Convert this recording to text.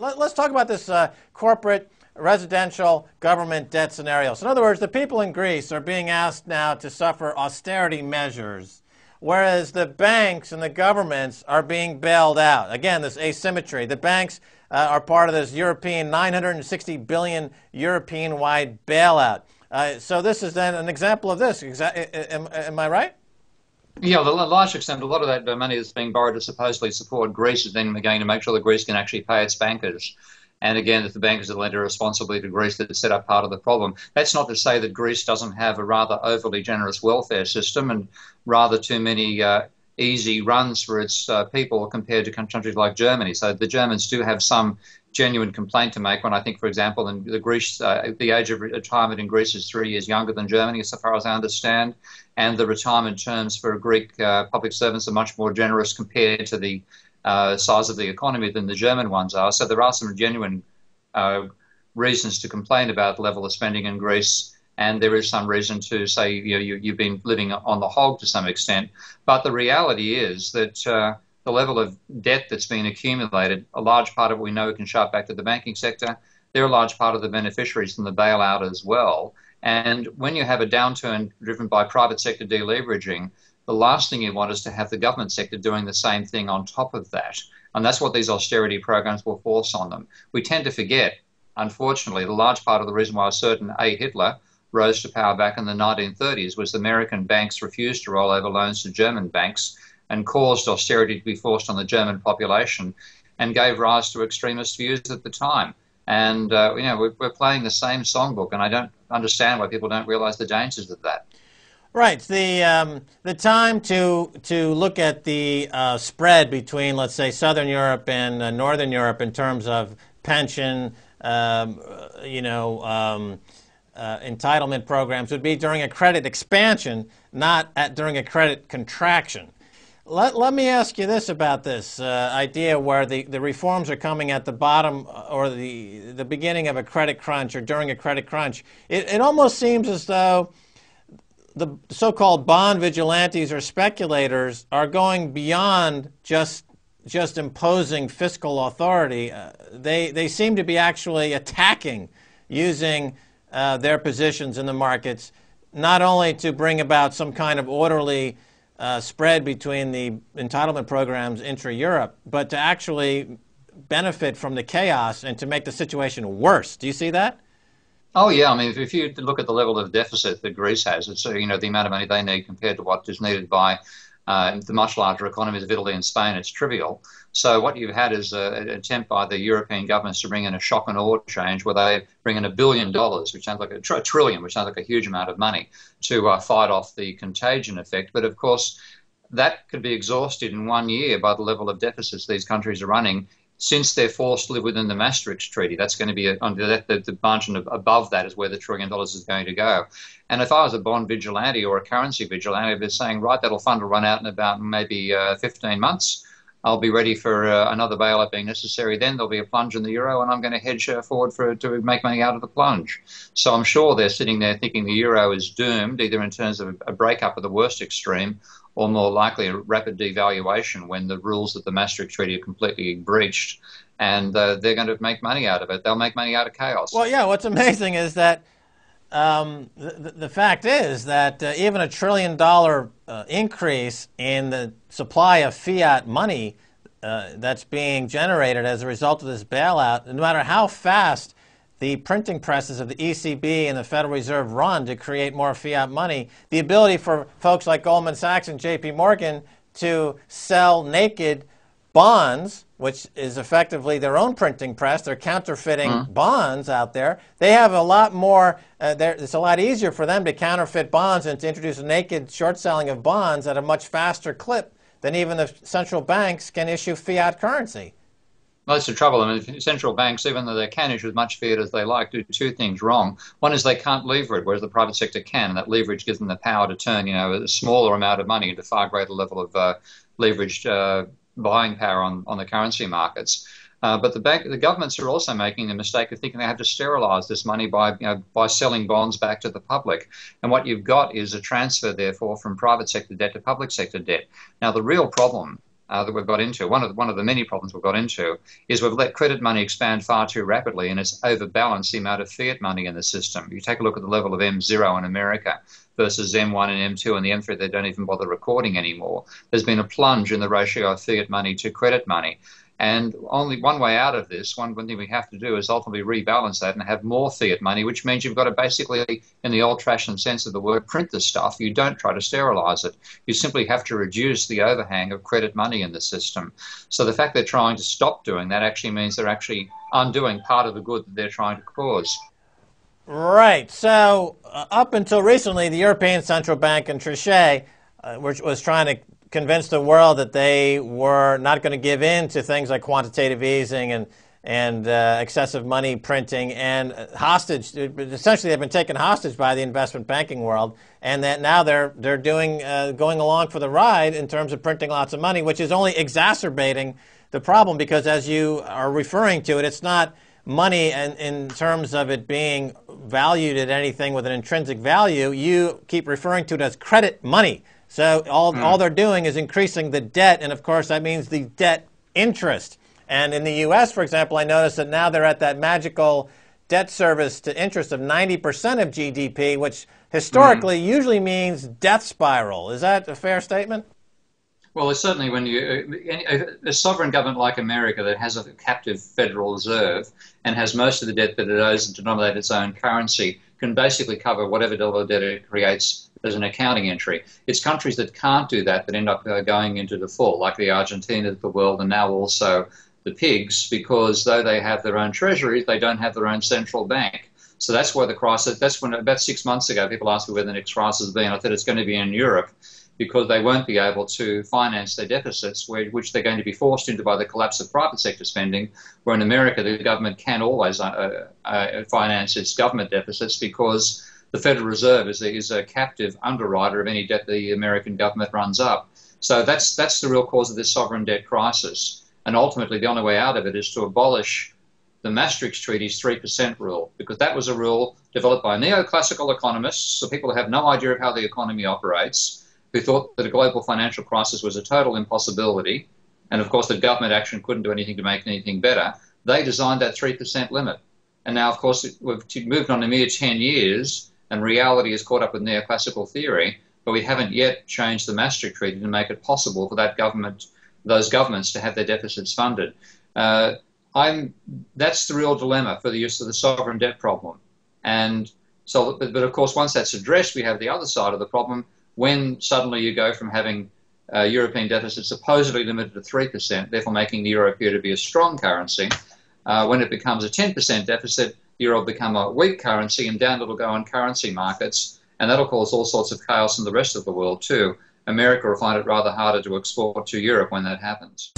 Let's talk about this corporate residential government debt scenario. So in other words, the people in Greece are being asked now to suffer austerity measures, whereas the banks and the governments are being bailed out. Again, this asymmetry. The banks are part of this European, 960 billion European-wide bailout. So this is then an example of this. Am I right? Yeah, to a large extent, a lot of that money that's being borrowed to supposedly support Greece is then going to make sure that Greece can actually pay its bankers. And again, if the bankers are lent responsibly to Greece, that set up part of the problem. That's not to say that Greece doesn't have a rather overly generous welfare system and rather too many easy runs for its people compared to countries like Germany. So the Germans do have some genuine complaint to make when I think, for example, in Greece, the age of retirement in Greece is 3 years younger than Germany, as far as I understand, and the retirement terms for Greek public servants are much more generous compared to the size of the economy than the German ones are. So there are some genuine reasons to complain about the level of spending in Greece, and there is some reason to say you've been living on the hog to some extent. But the reality is that the level of debt that's been accumulated, a large part of it we know can shout back to the banking sector. They're a large part of the beneficiaries from the bailout as well. And when you have a downturn driven by private sector deleveraging, the last thing you want is to have the government sector doing the same thing on top of that. And that's what these austerity programs will force on them. We tend to forget, unfortunately, the large part of the reason why a certain Hitler rose to power back in the 1930s was American banks refused to roll over loans to German banks and caused austerity to be forced on the German population and gave rise to extremist views at the time. And, we're playing the same songbook, and I don't understand why people don't realize the dangers of that. Right. The time to look at the spread between, let's say, Southern Europe and Northern Europe in terms of pension, entitlement programs would be during a credit expansion, not during a credit contraction. Let me ask you this about this idea where the reforms are coming at the bottom or the beginning of a credit crunch or during a credit crunch. It almost seems as though the so-called bond vigilantes or speculators are going beyond just imposing fiscal authority. They seem to be actually attacking, using their positions in the markets, not only to bring about some kind of orderly spread between the entitlement programs intra-Europe, but to actually benefit from the chaos and to make the situation worse. Do you see that? Oh, yeah. I mean, if you look at the level of deficit that Greece has, it's, the amount of money they need compared to what is needed by the much larger economies of Italy and Spain, it's trivial. So what you've had is an attempt by the European governments to bring in a shock and awe change where they bring in $1 billion, which sounds like a trillion, which sounds like a huge amount of money, to fight off the contagion effect. But of course, that could be exhausted in 1 year by the level of deficits these countries are running since they're forced to live within the Maastricht Treaty. That's going to be the margin above that is where the $1 trillion is going to go. And if I was a bond vigilante or a currency vigilante, I'd be saying, right, that'll fund will run out in about maybe 15 months. I'll be ready for another bailout being necessary. Then there'll be a plunge in the euro, and I'm going to hedge forward to make money out of the plunge. So I'm sure they're sitting there thinking the euro is doomed, either in terms of a breakup of the worst extreme or more likely a rapid devaluation when the rules of the Maastricht Treaty are completely breached. And they're going to make money out of it. They'll make money out of chaos. Well, yeah, what's amazing is that the fact is that even $1 trillion increase in the supply of fiat money that's being generated as a result of this bailout, no matter how fast the printing presses of the ECB and the Federal Reserve run to create more fiat money, the ability for folks like Goldman Sachs and JP Morgan to sell naked bonds, which is effectively their own printing press, they're counterfeiting bonds out there. They have a lot more, it's a lot easier for them to counterfeit bonds and to introduce a naked short selling of bonds at a much faster clip than even the central banks can issue fiat currency. Well, that's the trouble. I mean, central banks, even though they can issue as much fiat as they like, do two things wrong. One is they can't lever it, whereas the private sector can, and that leverage gives them the power to turn, a smaller amount of money into far greater level of leveraged buying power on the currency markets. But the governments are also making the mistake of thinking they have to sterilize this money by selling bonds back to the public. And what you've got is a transfer, therefore, from private sector debt to public sector debt. Now, the real problem that we've got into, one of the many problems we've got into, is we've let credit money expand far too rapidly, and it's overbalanced the amount of fiat money in the system. You take a look at the level of M0 in America versus M1 and M2 and the M3, they don't even bother recording anymore. There's been a plunge in the ratio of fiat money to credit money. And only one way out of this, one thing we have to do is ultimately rebalance that and have more fiat money, which means you've got to basically, in the old-fashioned sense of the word, print the stuff. You don't try to sterilize it. You simply have to reduce the overhang of credit money in the system. So the fact they're trying to stop doing that actually means they're actually undoing part of the good that they're trying to cause. Right. So up until recently, the European Central Bank and Trichet was trying to convince the world that they were not going to give in to things like quantitative easing and excessive money printing and hostage. Essentially, they've been taken hostage by the investment banking world, and that now they're going along for the ride in terms of printing lots of money, which is only exacerbating the problem because, as you are referring to it, it's not money in terms of it being valued at anything with an intrinsic value. You keep referring to it as credit money. So all they're doing is increasing the debt, and of course that means the debt interest. And in the U.S., for example, I noticed that now they're at that magical debt service to interest of 90% of GDP, which historically usually means death spiral. Is that a fair statement? Well, it's certainly when a sovereign government like America that has a captive Federal Reserve and has most of the debt that it owes and denominate its own currency can basically cover whatever level of debt it creates as an accounting entry. It's countries that can't do that that end up going into default, like the Argentina of the world and now also the pigs, because though they have their own treasuries, they don't have their own central bank. So that's where the crisis, that's when about 6 months ago people asked me where the next crisis has been. I said it's going to be in Europe because they won't be able to finance their deficits, which they're going to be forced into by the collapse of private sector spending, where in America the government can always finance its government deficits because the Federal Reserve is a captive underwriter of any debt the American government runs up. So that's the real cause of this sovereign debt crisis. And ultimately the only way out of it is to abolish the Maastricht Treaty's 3% rule, because that was a rule developed by neoclassical economists, so people who have no idea of how the economy operates, who thought that a global financial crisis was a total impossibility, and of course that government action couldn't do anything to make anything better. They designed that 3% limit. And now, of course, we've moved on a mere 10 years, and reality has caught up with neoclassical theory, but we haven't yet changed the Maastricht Treaty to make it possible for those governments to have their deficits funded. That's the real dilemma for the use of the sovereign debt problem. And so, but of course, once that's addressed, we have the other side of the problem. When suddenly you go from having European deficits supposedly limited to 3%, therefore making the euro appear to be a strong currency, when it becomes a 10% deficit, the euro will become a weak currency, and down it'll go on currency markets, and that'll cause all sorts of chaos in the rest of the world too. America will find it rather harder to export to Europe when that happens.